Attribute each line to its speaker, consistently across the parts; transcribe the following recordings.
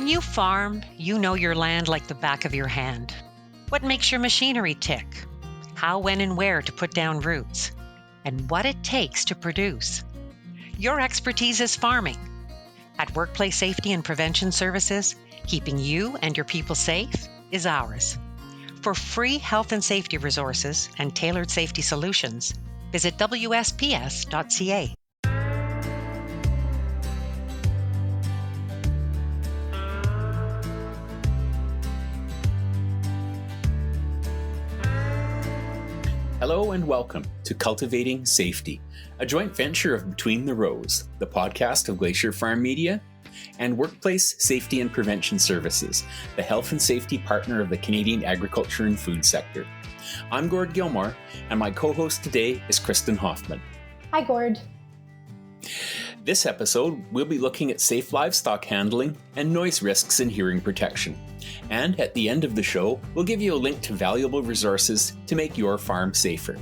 Speaker 1: When you farm, you know your land like the back of your hand. What makes your machinery tick? How, when, and where to put down roots? And what it takes to produce. Your expertise is farming. At Workplace Safety and Prevention Services, keeping you and your people safe is ours. For free health and safety resources and tailored safety solutions, visit WSPS.ca.
Speaker 2: Hello and welcome to Cultivating Safety, a joint venture of Between the Rows, the podcast of Glacier FarmMedia and Workplace Safety and Prevention Services, the health and safety partner of the Canadian agriculture and food sector. I'm Gord Gilmour, and my co-host today is Kristen Hoffman.
Speaker 3: Hi, Gord.
Speaker 2: This episode, we'll be looking at safe livestock handling and noise risks in hearing protection. And at the end of the show, we'll give you a link to valuable resources to make your farm safer.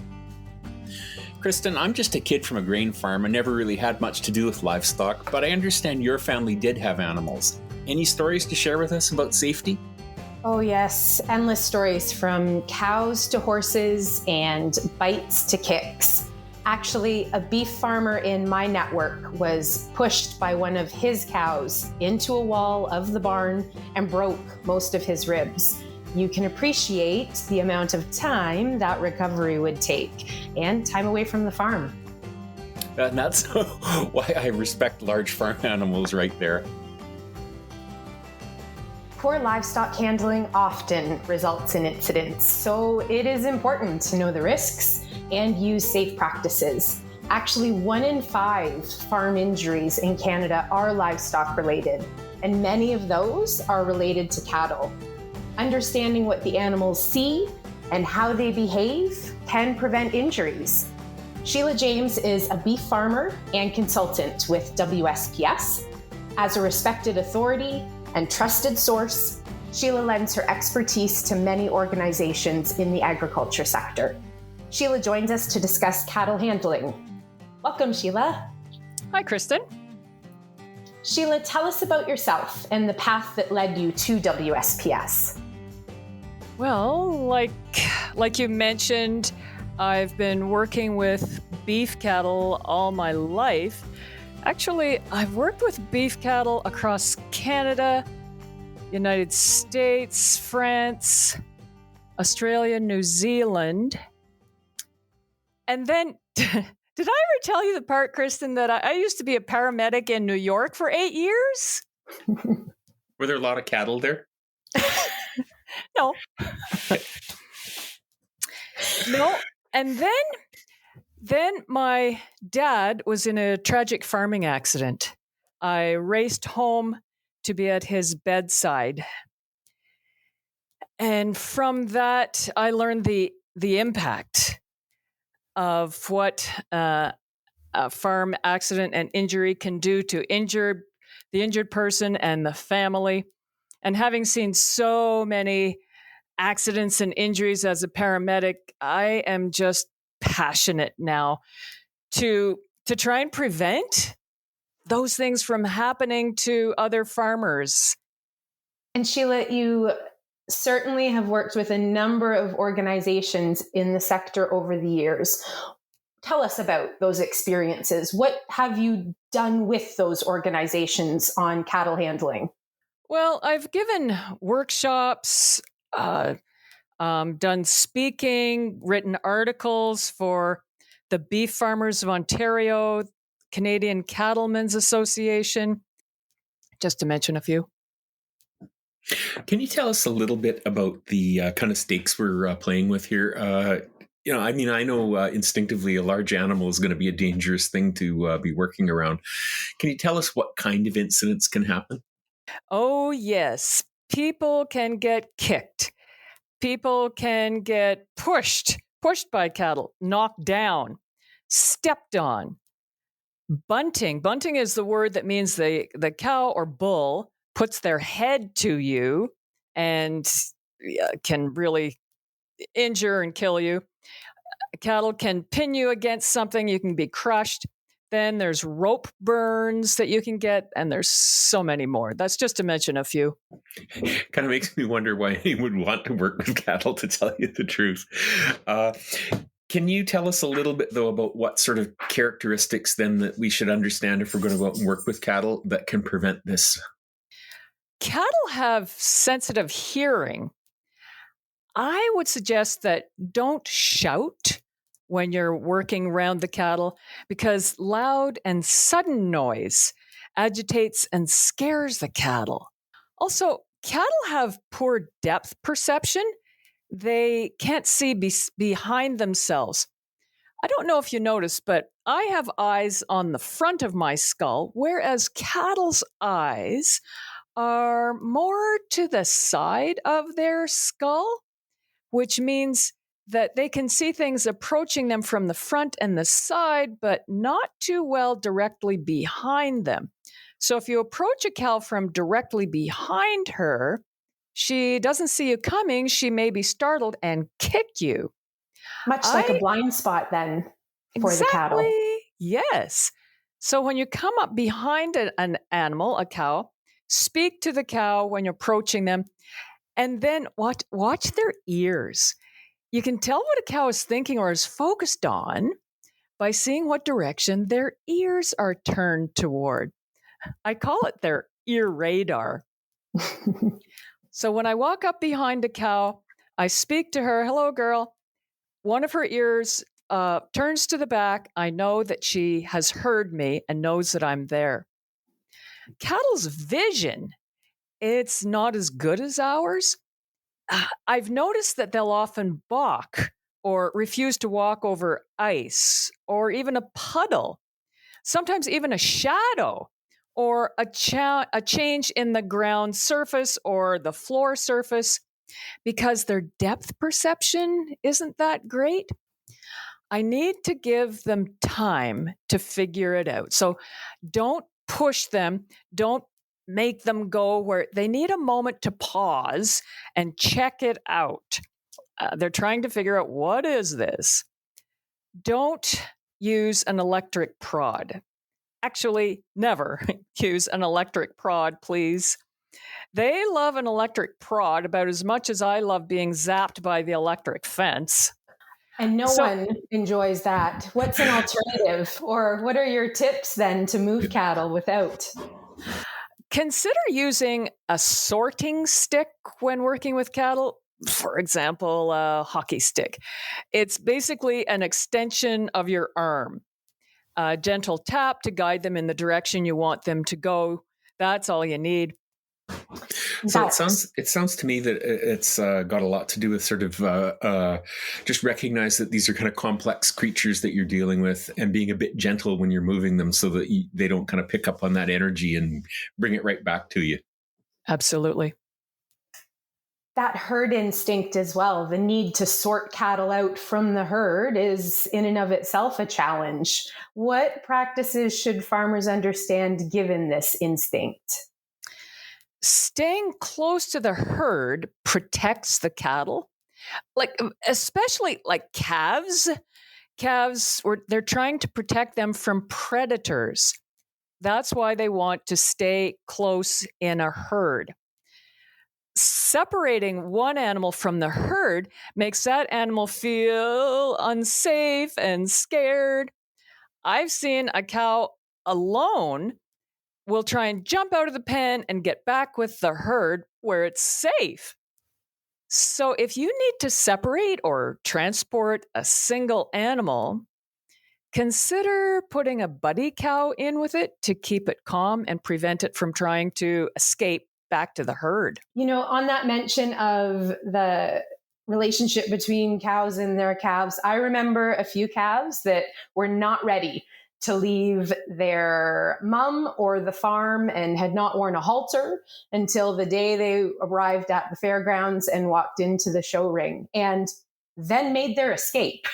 Speaker 2: Kristen, I'm just a kid from a grain farm and never really had much to do with livestock, but I understand your family did have animals. Any stories to share with us about safety?
Speaker 3: Oh yes, endless stories from cows to horses and bites to kicks. Actually, a beef farmer in my network was pushed by one of his cows into a wall of the barn and broke most of his ribs. You can appreciate the amount of time that recovery would take and time away from the farm.
Speaker 2: And that's why I respect large farm animals right there.
Speaker 3: Poor livestock handling often results in incidents, so it is important to know the risks and use safe practices. Actually, 1 in 5 farm injuries in Canada are livestock related, and many of those are related to cattle. Understanding what the animals see and how they behave can prevent injuries. Sheila James is a beef farmer and consultant with WSPS. As a respected authority and trusted source, Sheila lends her expertise to many organizations in the agriculture sector. Sheila joins us to discuss cattle handling. Welcome, Sheila.
Speaker 4: Hi, Kristen.
Speaker 3: Sheila, tell us about yourself and the path that led you to WSPS.
Speaker 4: Well, like you mentioned, I've been working with beef cattle all my life. Actually, I've worked with beef cattle across Canada, United States, France, Australia, New Zealand. And then, did I ever tell you the part, Kristen, that I used to be a paramedic in New York for 8 years?
Speaker 2: Were there a lot of cattle there?
Speaker 4: No. No. And then my dad was in a tragic farming accident. I raced home to be at his bedside. And from that, I learned the impact of what a farm accident and injury can do to the injured person and the family. And having seen so many accidents and injuries as a paramedic, I am just passionate now to try and prevent those things from happening to other farmers.
Speaker 3: And Sheila, you certainly have worked with a number of organizations in the sector over the years. Tell us about those experiences. What have you done with those organizations on cattle handling?
Speaker 4: Well, I've given workshops, done speaking, written articles for the Beef Farmers of Ontario, Canadian Cattlemen's Association, just to mention a few.
Speaker 2: Can you tell us a little bit about the kind of stakes we're playing with here? I know instinctively a large animal is going to be a dangerous thing to be working around. Can you tell us what kind of incidents can happen?
Speaker 4: Oh, yes. People can get kicked. People can get pushed by cattle, knocked down, stepped on. Bunting. Bunting is the word that means the cow or bull puts their head to you and can really injure and kill you. Cattle can pin you against something. You can be crushed. Then there's rope burns that you can get, and there's so many more. That's just to mention a few.
Speaker 2: Kind of makes me wonder why anyone would want to work with cattle, to tell you the truth. Can you tell us a little bit, though, about what sort of characteristics then that we should understand if we're going to go out and work with cattle that can prevent this?
Speaker 4: Cattle have sensitive hearing. I would suggest that don't shout when you're working around the cattle, because loud and sudden noise agitates and scares the cattle. Also, cattle have poor depth perception. They can't see behind themselves. I don't know if you noticed, but I have eyes on the front of my skull, whereas cattle's eyes are more to the side of their skull, which means that they can see things approaching them from the front and the side, but not too well directly behind them. So if you approach a cow from directly behind her, she doesn't see you coming, she may be startled and kick you.
Speaker 3: Much like a blind spot then for the cattle.
Speaker 4: Yes. So when you come up behind an animal, a cow, speak to the cow when you're approaching them, and then watch their ears. You can tell what a cow is thinking or is focused on by seeing what direction their ears are turned toward. I call it their ear radar. So when I walk up behind a cow, I speak to her, hello, girl. One of her ears turns to the back. I know that she has heard me and knows that I'm there. Cattle's vision, it's not as good as ours. I've noticed that they'll often balk or refuse to walk over ice or even a puddle, sometimes even a shadow or a change in the ground surface or the floor surface, because their depth perception isn't that great. I need to give them time to figure it out. So don't push them. Don't make them go where they need a moment to pause and check it out. They're trying to figure out, what is this? Don't use an electric prod. Actually, never use an electric prod, please. They love an electric prod about as much as I love being zapped by the electric fence.
Speaker 3: And no one enjoys that. What's an alternative? Or what are your tips then to move cattle without?
Speaker 4: Consider using a sorting stick when working with cattle. For example, a hockey stick. It's basically an extension of your arm. A gentle tap to guide them in the direction you want them to go. That's all you need.
Speaker 2: So it sounds to me that it's got a lot to do with sort of just recognize that these are kind of complex creatures that you're dealing with, and being a bit gentle when you're moving them so that they don't kind of pick up on that energy and bring it right back to you.
Speaker 4: Absolutely.
Speaker 3: That herd instinct as well, the need to sort cattle out from the herd, is in and of itself a challenge. What practices should farmers understand given this instinct?
Speaker 4: Staying close to the herd protects the cattle, especially calves. Calves, they're trying to protect them from predators. That's why they want to stay close in a herd. Separating one animal from the herd makes that animal feel unsafe and scared. I've seen a cow alone will try and jump out of the pen and get back with the herd where it's safe. So if you need to separate or transport a single animal, consider putting a buddy cow in with it to keep it calm and prevent it from trying to escape back to the herd.
Speaker 3: You know, on that mention of the relationship between cows and their calves, I remember a few calves that were not ready to leave their mum or the farm and had not worn a halter until the day they arrived at the fairgrounds and walked into the show ring, and then made their escape.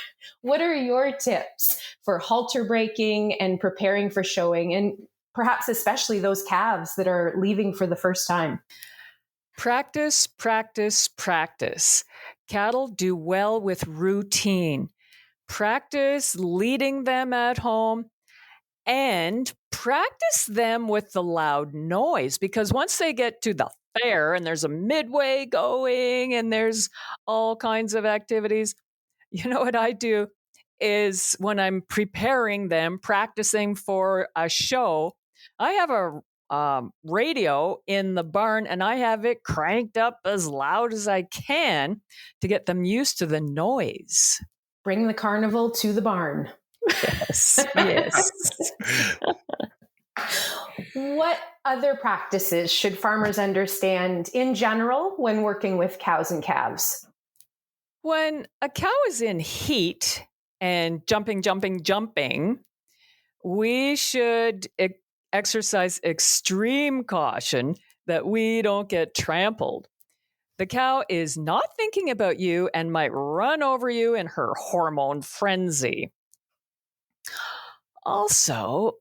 Speaker 3: What are your tips for halter breaking and preparing for showing, and perhaps especially those calves that are leaving for the first time?
Speaker 4: Practice, practice, practice. Cattle do well with routine. Practice leading them at home and practice them with the loud noise, because once they get to the fair and there's a midway going and there's all kinds of activities, what I do is when I'm preparing them, practicing for a show, I have a radio in the barn and I have it cranked up as loud as I can to get them used to the noise.
Speaker 3: Bring the carnival to the barn.
Speaker 4: Yes. Yes.
Speaker 3: What other practices should farmers understand in general when working with cows and calves?
Speaker 4: When a cow is in heat and jumping, we should exercise extreme caution that we don't get trampled. The cow is not thinking about you and might run over you in her hormone frenzy. Also,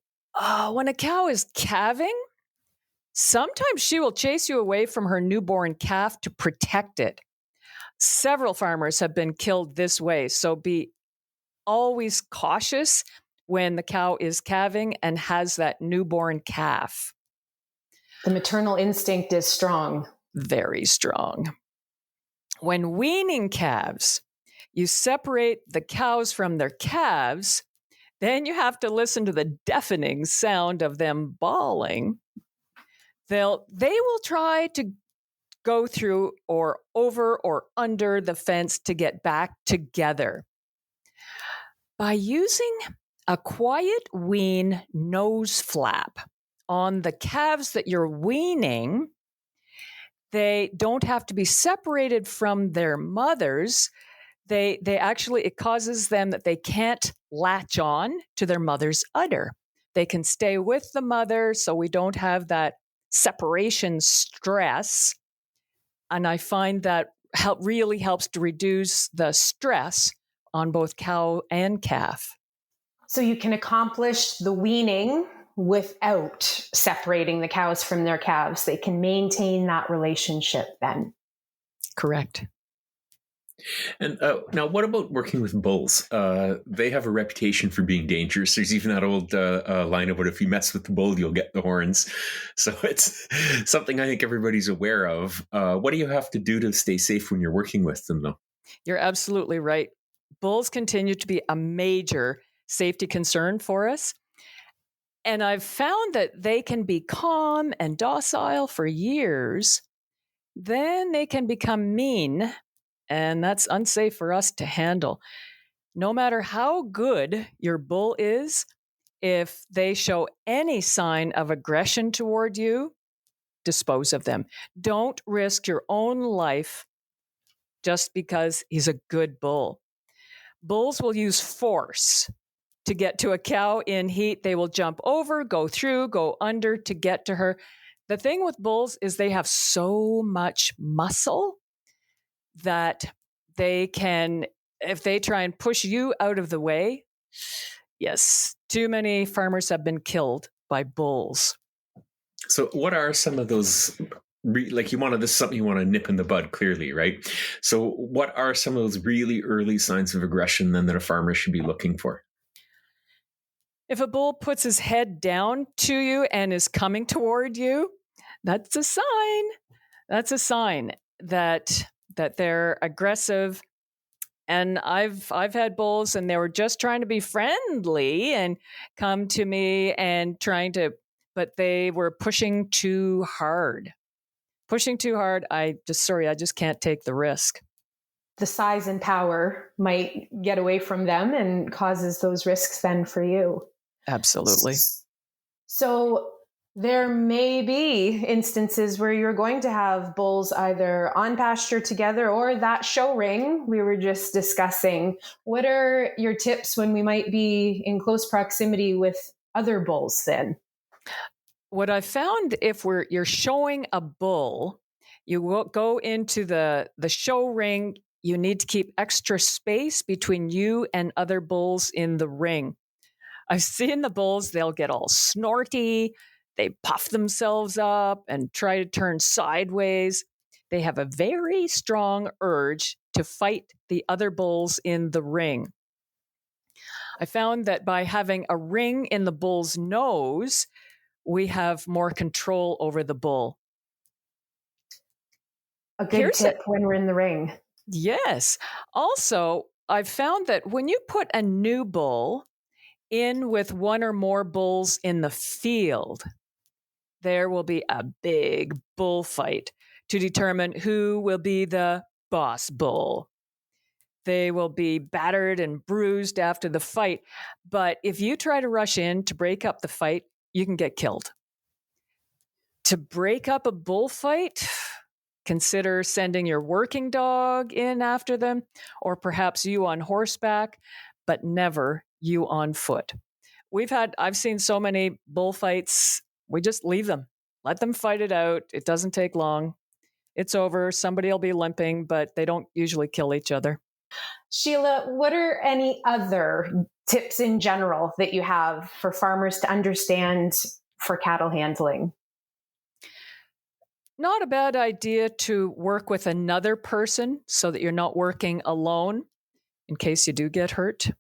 Speaker 4: when a cow is calving, sometimes she will chase you away from her newborn calf to protect it. Several farmers have been killed this way, so be always cautious when the cow is calving and has that newborn calf.
Speaker 3: The maternal instinct is strong.
Speaker 4: Very strong. When weaning calves, you separate the cows from their calves, then you have to listen to the deafening sound of them bawling. They will try to go through or over or under the fence to get back together. By using a quiet wean nose flap on the calves that you're weaning, they don't have to be separated from their mothers. They actually, it causes them that they can't latch on to their mother's udder. They can stay with the mother, so we don't have that separation stress. And I find that really helps to reduce the stress on both cow and calf.
Speaker 3: So you can accomplish the weaning without separating the cows from their calves. They can maintain that relationship then.
Speaker 4: Correct.
Speaker 2: And now, what about working with bulls? They have a reputation for being dangerous. There's even that old line about if you mess with the bull, you'll get the horns. So it's something I think everybody's aware of. What do you have to do to stay safe when you're working with them, though?
Speaker 4: You're absolutely right. Bulls continue to be a major safety concern for us. And I've found that they can be calm and docile for years. Then they can become mean, and that's unsafe for us to handle. No matter how good your bull is, if they show any sign of aggression toward you, dispose of them. Don't risk your own life just because he's a good bull. Bulls will use force to get to a cow in heat. They will jump over, go through, go under to get to her. The thing with bulls is they have so much muscle that they can, if they try and push you out of the way, yes, too many farmers have been killed by bulls.
Speaker 2: So what are some of those, this is something you want to nip in the bud, clearly, right? So what are some of those really early signs of aggression then that a farmer should be looking for?
Speaker 4: If a bull puts his head down to you and is coming toward you, that's a sign. That's a sign that they're aggressive. And I've had bulls and they were just trying to be friendly and come to me and but they were pushing too hard. I just can't take the risk.
Speaker 3: The size and power might get away from them and causes those risks then for you.
Speaker 4: Absolutely.
Speaker 3: So there may be instances where you're going to have bulls either on pasture together or that show ring we were just discussing. What are your tips when we might be in close proximity with other bulls then?
Speaker 4: What I found, if you're showing a bull, you will go into the show ring. You need to keep extra space between you and other bulls in the ring. I've seen the bulls, they'll get all snorty. They puff themselves up and try to turn sideways. They have a very strong urge to fight the other bulls in the ring. I found that by having a ring in the bull's nose, we have more control over the bull.
Speaker 3: A good tip when we're in the ring.
Speaker 4: Yes. Also, I've found that when you put a new bull in with one or more bulls in the field, there will be a big bullfight to determine who will be the boss bull. They will be battered and bruised after the fight, but if you try to rush in to break up the fight, you can get killed. To break up a bullfight, consider sending your working dog in after them, or perhaps you on horseback, but never you on foot. I've seen so many bullfights, we just leave them. Let them fight it out. It doesn't take long. It's over. Somebody will be limping, but they don't usually kill each other.
Speaker 3: Sheila, what are any other tips in general that you have for farmers to understand for cattle handling?
Speaker 4: Not a bad idea to work with another person so that you're not working alone in case you do get hurt.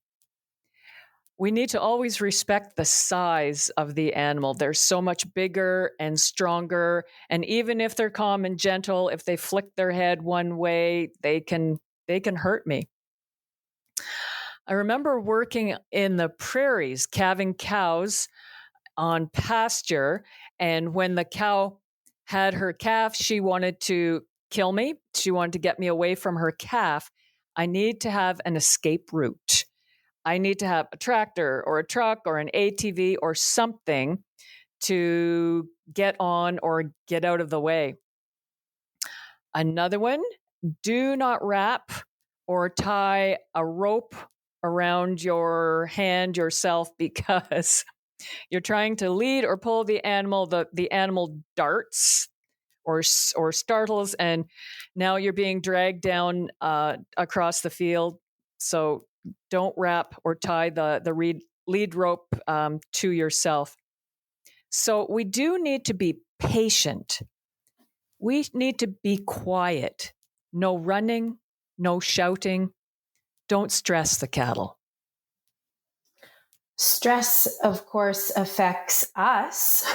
Speaker 4: We need to always respect the size of the animal. They're so much bigger and stronger. And even if they're calm and gentle, if they flick their head one way, they can hurt me. I remember working in the prairies, calving cows on pasture. And when the cow had her calf, she wanted to kill me. She wanted to get me away from her calf. I need to have an escape route. I need to have a tractor or a truck or an ATV or something to get on or get out of the way. Another one, do not wrap or tie a rope around your hand yourself because you're trying to lead or pull the animal. The animal darts or startles, and now you're being dragged down across the field. So don't wrap or tie the lead rope to yourself. So we do need to be patient. We need to be quiet. No running, no shouting. Don't stress the cattle.
Speaker 3: Stress, of course, affects us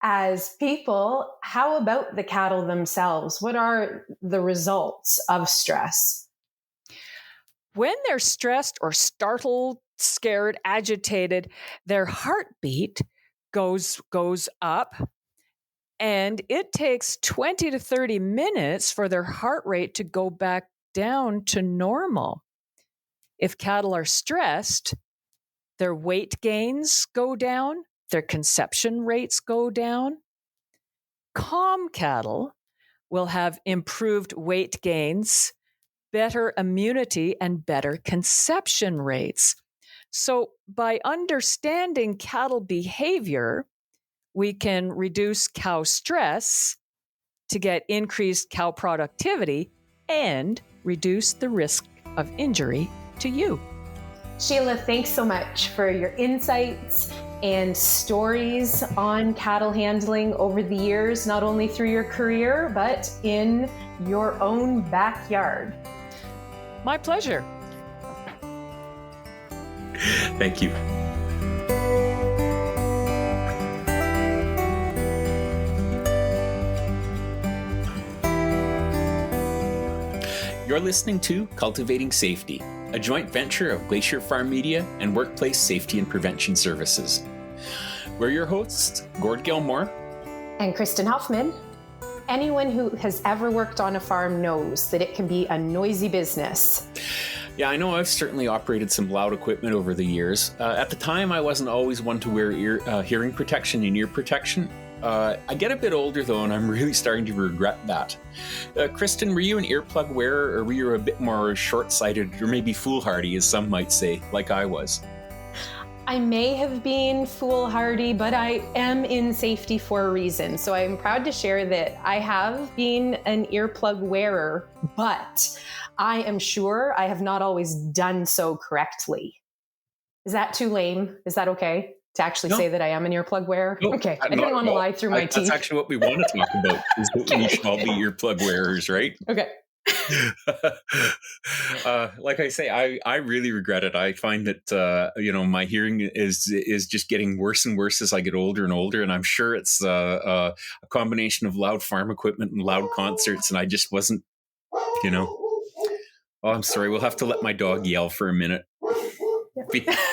Speaker 3: as people. How about the cattle themselves? What are the results of stress?
Speaker 4: When they're stressed or startled, scared, agitated, their heartbeat goes up, and it takes 20 to 30 minutes for their heart rate to go back down to normal. If cattle are stressed, their weight gains go down, their conception rates go down. Calm cattle will have improved weight gains, better immunity, and better conception rates. So by understanding cattle behavior, we can reduce cow stress to get increased cow productivity and reduce the risk of injury to you.
Speaker 3: Sheila, thanks so much for your insights and stories on cattle handling over the years, not only through your career, but in your own backyard.
Speaker 4: My pleasure.
Speaker 2: Thank you. You're listening to Cultivating Safety, a joint venture of Glacier FarmMedia and Workplace Safety and Prevention Services. We're your hosts, Gord Gilmour
Speaker 3: and Kristen Hoffman. Anyone who has ever worked on a farm knows that it can be a noisy business.
Speaker 2: Yeah, I know I've certainly operated some loud equipment over the years. At the time, I wasn't always one to wear hearing protection and ear protection. I get a bit older, though, and I'm really starting to regret that. Kristen, were you an earplug wearer, or were you a bit more short-sighted, or maybe foolhardy, as some might say, like I was?
Speaker 3: I may have been foolhardy, but I am in safety for a reason. So I'm proud to share that I have been an earplug wearer, but I am sure I have not always done so correctly. Is that too lame? Is that okay to actually say that I am an earplug wearer?
Speaker 2: No,
Speaker 3: okay, I didn't want to lie through my teeth.
Speaker 2: That's actually what we want to talk about, is that we should all be earplug wearers, right?
Speaker 3: Okay.
Speaker 2: Like I say, I really regret it. I find that my hearing is just getting worse and worse as I get older and older, and I'm sure it's a combination of loud farm equipment and loud concerts, and I just wasn't, Oh, I'm sorry. We'll have to let my dog yell for a minute.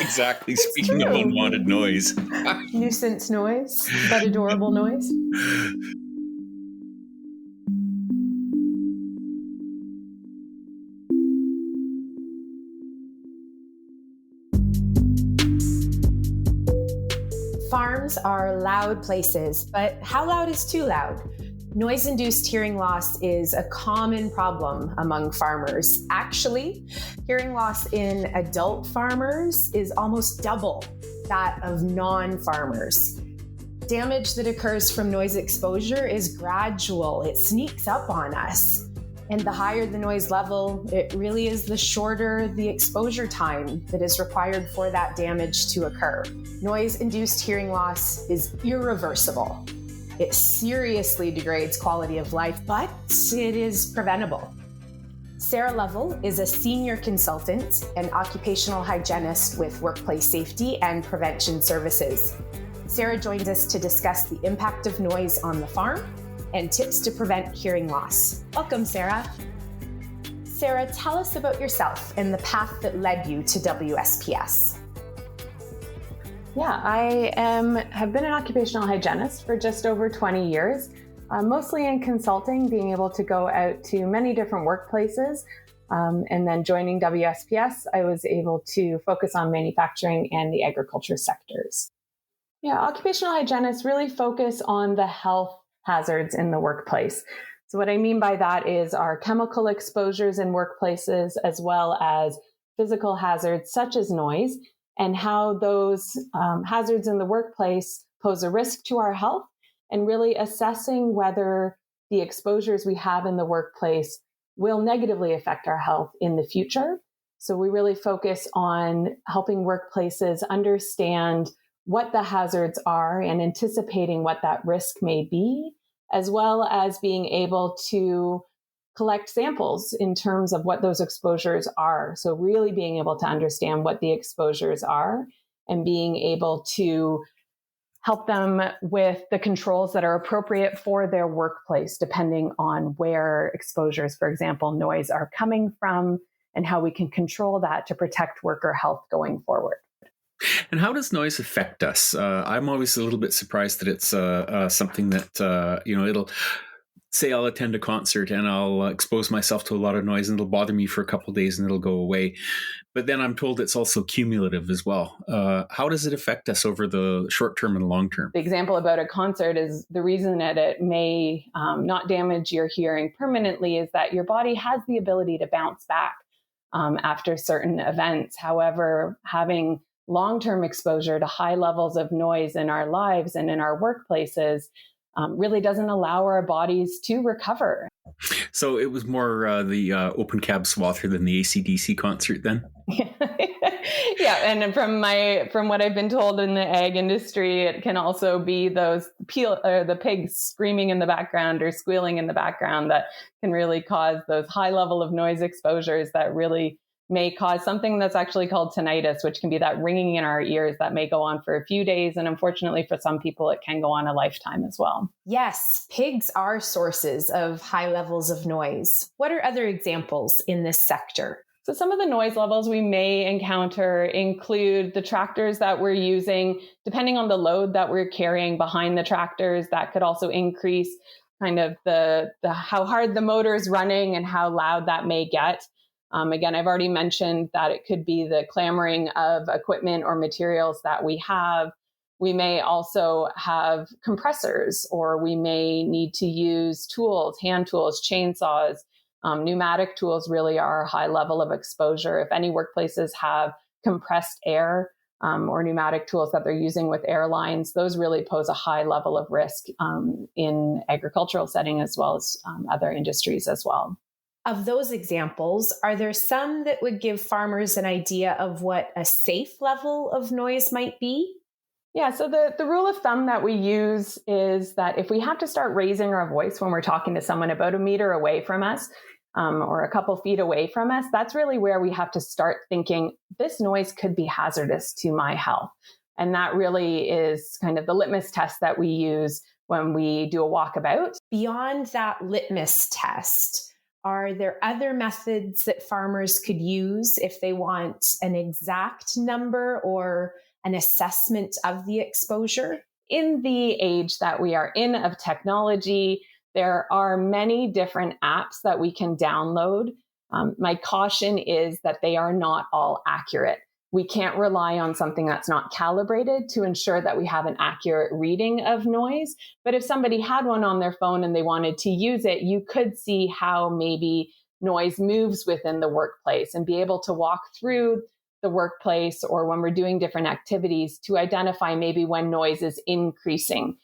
Speaker 2: Exactly. Speaking of unwanted noise.
Speaker 3: Nuisance noise, but adorable noise. Farms are loud places, but how loud is too loud? Noise-induced hearing loss is a common problem among farmers. Actually, hearing loss in adult farmers is almost double that of non-farmers. Damage that occurs from noise exposure is gradual. It sneaks up on us. And the higher the noise level, it really is the shorter the exposure time that is required for that damage to occur. Noise-induced hearing loss is irreversible. It seriously degrades quality of life, but it is preventable. Sarah Lovell is a senior consultant and occupational hygienist with workplace safety and prevention services. Sarah joins us to discuss the impact of noise on the farm and tips to prevent hearing loss. Welcome, Sarah. Sarah, tell us about yourself and the path that led you to WSPS.
Speaker 5: Yeah, I have been an occupational hygienist for just over 20 years, mostly in consulting, being able to go out to many different workplaces. And then joining WSPS, I was able to focus on manufacturing and the agriculture sectors. Yeah, occupational hygienists really focus on the health hazards in the workplace. So what I mean by that is our chemical exposures in workplaces, as well as physical hazards such as noise, and how those hazards in the workplace pose a risk to our health, and really assessing whether the exposures we have in the workplace will negatively affect our health in the future. So we really focus on helping workplaces understand what the hazards are and anticipating what that risk may be, as well as being able to collect samples in terms of what those exposures are. So really being able to understand what the exposures are and being able to help them with the controls that are appropriate for their workplace, depending on where exposures, for example, noise, are coming from, and how we can control that to protect worker health going forward.
Speaker 2: And how does noise affect us? I'm always a little bit surprised that it's something that, it'll say I'll attend a concert and I'll expose myself to a lot of noise and it'll bother me for a couple of days and it'll go away. But then I'm told it's also cumulative as well. How does it affect us over the short term and long term?
Speaker 5: The example about a concert is the reason that it may not damage your hearing permanently is that your body has the ability to bounce back after certain events. However, having long-term exposure to high levels of noise in our lives and in our workplaces really doesn't allow our bodies to recover.
Speaker 2: So it was more the open cab swather than the AC/DC concert then?
Speaker 5: Yeah, and from what I've been told in the ag industry, it can also be those the pigs screaming in the background or squealing in the background that can really cause those high level of noise exposures that really may cause something that's actually called tinnitus, which can be that ringing in our ears that may go on for a few days. And unfortunately, for some people, it can go on a lifetime as well.
Speaker 3: Yes, pigs are sources of high levels of noise. What are other examples in this sector?
Speaker 5: So some of the noise levels we may encounter include the tractors that we're using. Depending on the load that we're carrying behind the tractors, that could also increase kind of the how hard the motor is running and how loud that may get. Again, I've already mentioned that it could be the clamoring of equipment or materials that we have. We may also have compressors, or we may need to use tools, hand tools, chainsaws. Pneumatic tools really are a high level of exposure. If any workplaces have compressed air or pneumatic tools that they're using with airlines, those really pose a high level of risk in agricultural setting as well as other industries as well.
Speaker 3: Of those examples, are there some that would give farmers an idea of what a safe level of noise might be?
Speaker 5: Yeah, so the rule of thumb that we use is that if we have to start raising our voice when we're talking to someone about a meter away from us, or a couple feet away from us, that's really where we have to start thinking, this noise could be hazardous to my health. And that really is kind of the litmus test that we use when we do a walkabout.
Speaker 3: Beyond that litmus test, are there other methods that farmers could use if they want an exact number or an assessment of the exposure?
Speaker 5: In the age that we are in of technology, there are many different apps that we can download. My caution is that they are not all accurate. We can't rely on something that's not calibrated to ensure that we have an accurate reading of noise. But if somebody had one on their phone and they wanted to use it, you could see how maybe noise moves within the workplace and be able to walk through the workplace or when we're doing different activities to identify maybe when noise is increasing.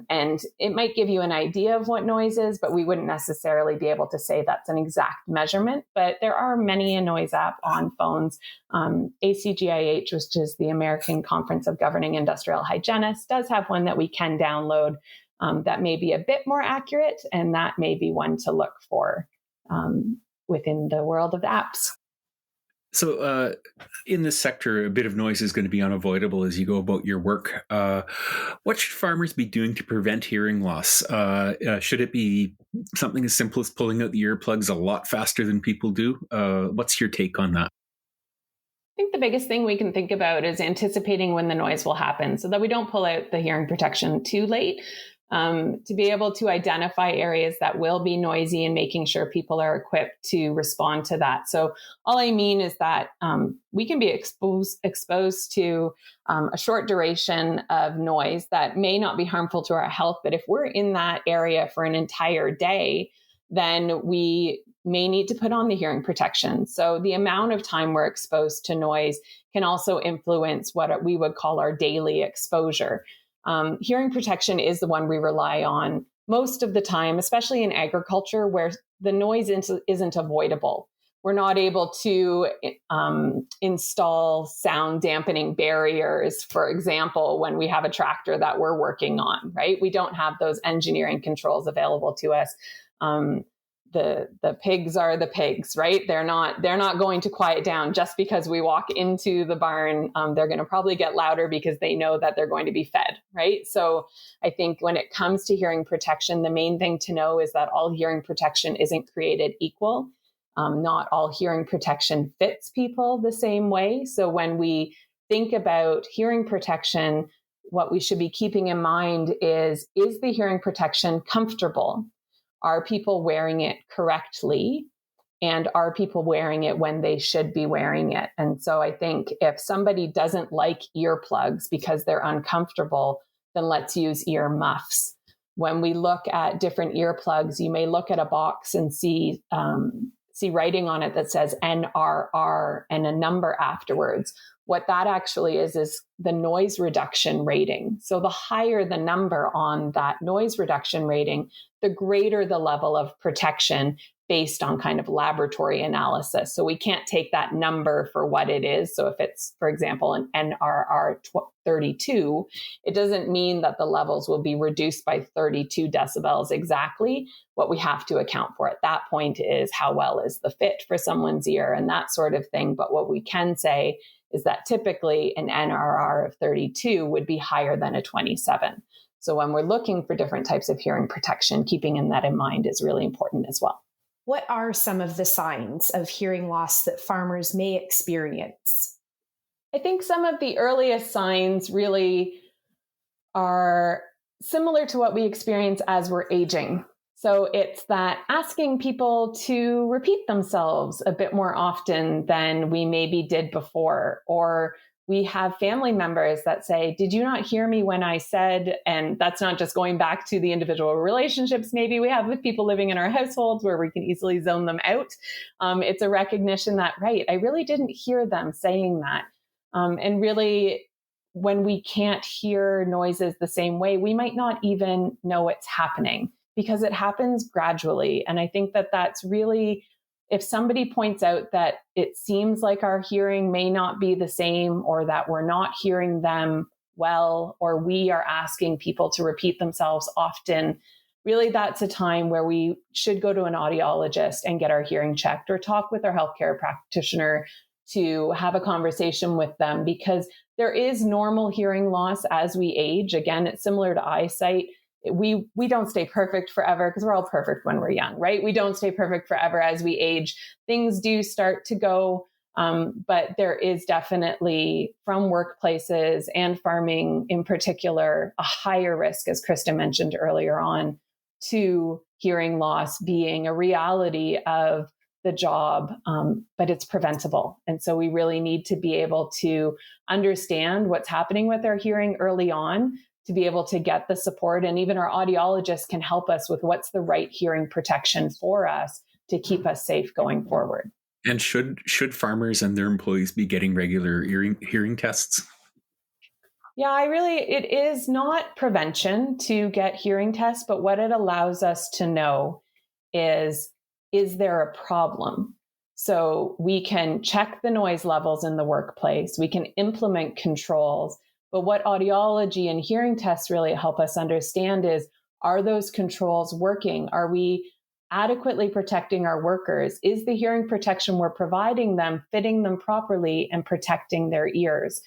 Speaker 5: And it might give you an idea of what noise is, but we wouldn't necessarily be able to say that's an exact measurement. But there are many a noise app on phones. ACGIH, which is the American Conference of Governing Industrial Hygienists, does have one that we can download that may be a bit more accurate, and that may be one to look for within the world of apps.
Speaker 2: So in this sector, a bit of noise is going to be unavoidable as you go about your work. What should farmers be doing to prevent hearing loss? Should it be something as simple as pulling out the earplugs a lot faster than people do? What's your take on that?
Speaker 5: I think the biggest thing we can think about is anticipating when the noise will happen so that we don't pull out the hearing protection too late. To be able to identify areas that will be noisy and making sure people are equipped to respond to that. So all I mean is that we can be exposed to a short duration of noise that may not be harmful to our health. But if we're in that area for an entire day, then we may need to put on the hearing protection. So the amount of time we're exposed to noise can also influence what we would call our daily exposure. Hearing protection is the one we rely on most of the time, especially in agriculture where the noise isn't avoidable. We're not able to install sound dampening barriers, for example, when we have a tractor that we're working on, right? We don't have those engineering controls available to us. The pigs are the pigs, right? They're not going to quiet down just because we walk into the barn. They're going to probably get louder because they know that they're going to be fed, right? So I think when it comes to hearing protection, the main thing to know is that all hearing protection isn't created equal. Not all hearing protection fits people the same way. So when we think about hearing protection, what we should be keeping in mind is the hearing protection comfortable? Are people wearing it correctly? And are people wearing it when they should be wearing it? And so I think if somebody doesn't like earplugs because they're uncomfortable, then let's use ear muffs. When we look at different earplugs, you may look at a box and see writing on it that says NRR and a number afterwards. What that actually is the noise reduction rating. So the higher the number on that noise reduction rating, the greater the level of protection based on kind of laboratory analysis. So we can't take that number for what it is. So if it's, for example, an NRR 32, it doesn't mean that the levels will be reduced by 32 decibels exactly. What we have to account for at that point is how well is the fit for someone's ear and that sort of thing. But what we can say is that typically an NRR of 32 would be higher than a 27. So when we're looking for different types of hearing protection, keeping that in mind is really important as well.
Speaker 3: What are some of the signs of hearing loss that farmers may experience?
Speaker 5: I think some of the earliest signs really are similar to what we experience as we're aging. So it's that asking people to repeat themselves a bit more often than we maybe did before, or we have family members that say, did you not hear me when I said, and that's not just going back to the individual relationships maybe we have with people living in our households where we can easily zone them out. It's a recognition that, right, I really didn't hear them saying that. And really, when we can't hear noises the same way, we might not even know it's happening because it happens gradually. And I think that that's really, if somebody points out that it seems like our hearing may not be the same or that we're not hearing them well, or we are asking people to repeat themselves often, really that's a time where we should go to an audiologist and get our hearing checked, or talk with our healthcare practitioner to have a conversation with them, because there is normal hearing loss as we age. Again, it's similar to eyesight. We don't stay perfect forever, because we're all perfect when we're young, right? We don't stay perfect forever as we age. Things do start to go, but there is definitely, from workplaces and farming in particular, a higher risk, as Krista mentioned earlier on, to hearing loss being a reality of the job, but it's preventable. And so we really need to be able to understand what's happening with our hearing early on, to be able to get the support. And even our audiologists can help us with what's the right hearing protection for us to keep us safe going forward.
Speaker 2: And should farmers and their employees be getting regular hearing tests?
Speaker 5: Yeah, it is not prevention to get hearing tests, but what it allows us to know is there a problem? So we can check the noise levels in the workplace, we can implement controls, but what audiology and hearing tests really help us understand is, are those controls working? Are we adequately protecting our workers? Is the hearing protection we're providing them fitting them properly and protecting their ears?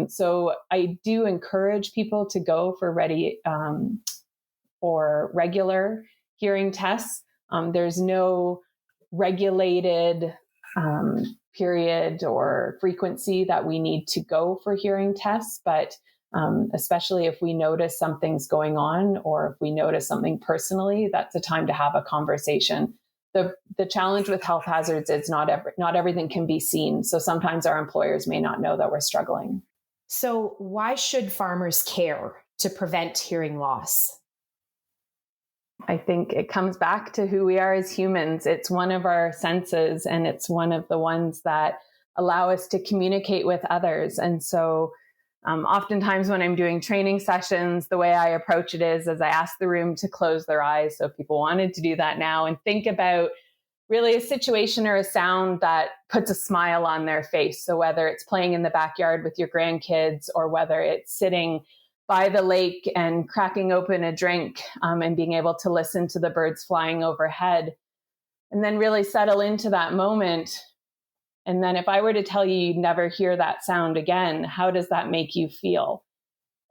Speaker 5: So I do encourage people to go for regular hearing tests. There's no regulated period or frequency that we need to go for hearing tests, but especially if we notice something's going on, or if we notice something personally, that's a time to have a conversation. The challenge with health hazards is not everything can be seen. So sometimes our employers may not know that we're struggling.
Speaker 3: So why should farmers care to prevent hearing loss?
Speaker 5: I think it comes back to who we are as humans. It's one of our senses, and it's one of the ones that allow us to communicate with others. And so oftentimes when I'm doing training sessions, the way I approach it is I ask the room to close their eyes. So if people wanted to do that now, and think about really a situation or a sound that puts a smile on their face. So whether it's playing in the backyard with your grandkids, or whether it's sitting by the lake and cracking open a drink and being able to listen to the birds flying overhead, and then really settle into that moment. And then if I were to tell you you'd never hear that sound again, how does that make you feel?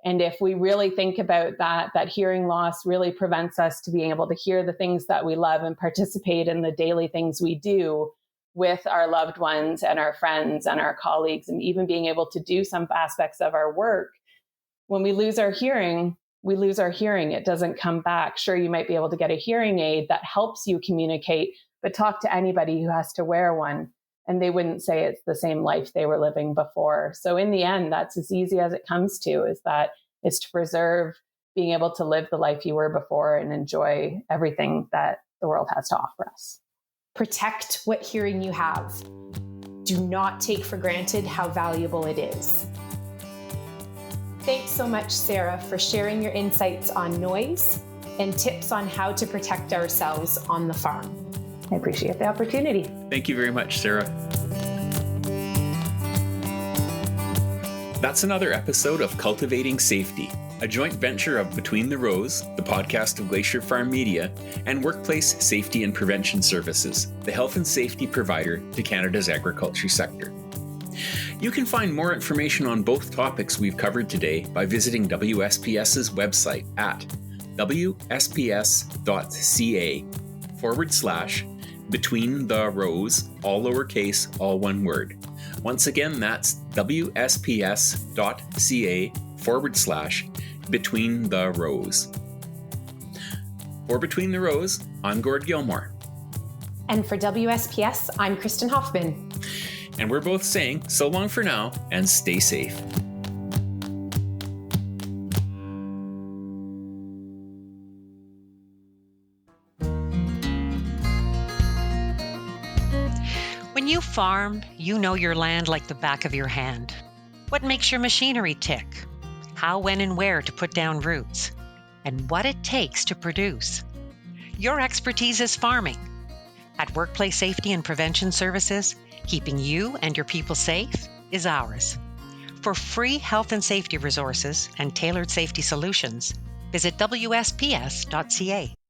Speaker 5: And if we really think about that hearing loss really prevents us to being able to hear the things that we love and participate in the daily things we do with our loved ones and our friends and our colleagues, and even being able to do some aspects of our work. When we lose our hearing, we lose our hearing. It doesn't come back. Sure, you might be able to get a hearing aid that helps you communicate, but talk to anybody who has to wear one, and they wouldn't say it's the same life they were living before. So in the end, that's as easy as it comes to, is to preserve being able to live the life you were before and enjoy everything that the world has to offer us.
Speaker 3: Protect what hearing you have. Do not take for granted how valuable it is. Thanks so much, Sarah, for sharing your insights on noise and tips on how to protect ourselves on the farm.
Speaker 5: I appreciate the opportunity.
Speaker 2: Thank you very much, Sarah. That's another episode of Cultivating Safety, a joint venture of Between the Rows, the podcast of Glacier FarmMedia, and Workplace Safety and Prevention Services, the health and safety provider to Canada's agriculture sector. You can find more information on both topics we've covered today by visiting WSPS's website at wsps.ca/Between the Rows, all lowercase, all one word. Once again, that's wsps.ca/Between the Rows. For Between the Rows, I'm Gord Gilmour.
Speaker 3: And for WSPS, I'm Kristen Hoffman.
Speaker 2: And we're both saying so long for now and stay safe.
Speaker 1: When you farm, you know your land like the back of your hand. What makes your machinery tick? How, when, and where to put down roots? And what it takes to produce. Your expertise is farming. At Workplace Safety and Prevention Services, keeping you and your people safe is ours. For free health and safety resources and tailored safety solutions, Visit WSPS.ca.